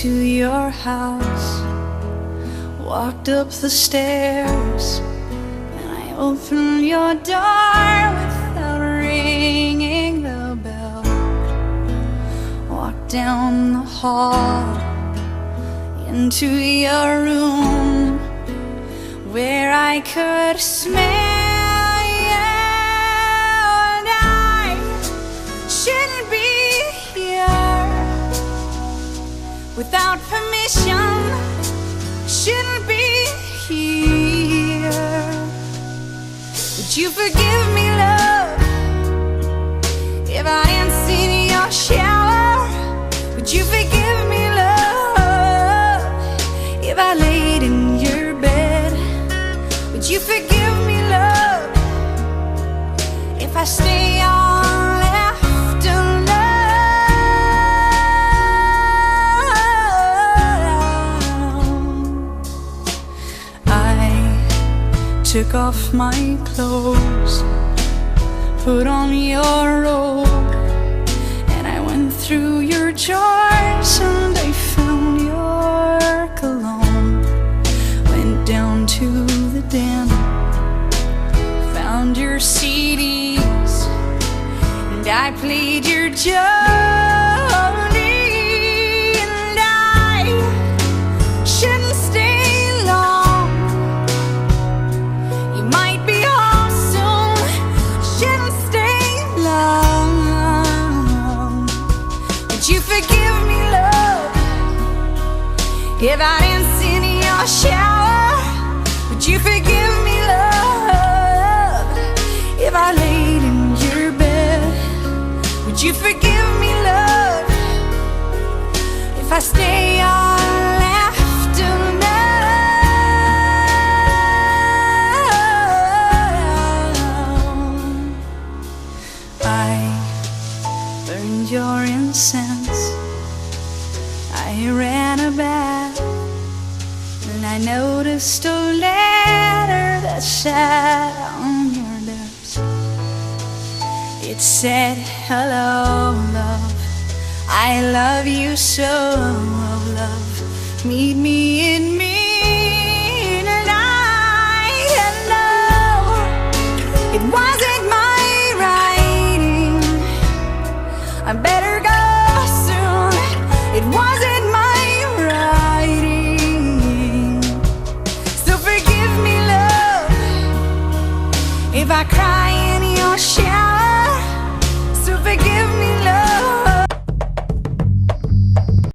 to your house, walked up the stairs, and I opened your door without ringing the bell. Walked down the hall into your room where I could smell you, and I shouldn't be here without permission, shouldn't be here. Would you forgive me, love, if I danced in your shower? Would you forgive me, love, if I laid in your bed? Would you forgive me, love, if I stay on after love? I took off my clothes, put on your robe, and I went through your drawers and I found your cologne. Went down to the den, found your CDs, and I played your Jolene. And I shouldn't stay long, you might be home soon. Shouldn't stay long. Would you forgive me, love, if I danced in your shower? Would you forgive me, love, if I laid in your bed? Would you forgive me, love, if I stay all afternoon? I burned your incense, I ran a bath, and I noticed a letter that sat on your lips. It said, hello, love, I love you so, love, meet me in midnight. And no, it wasn't my writing, I better go soon. It wasn't my writing, so forgive me, love, if I cry in your shower.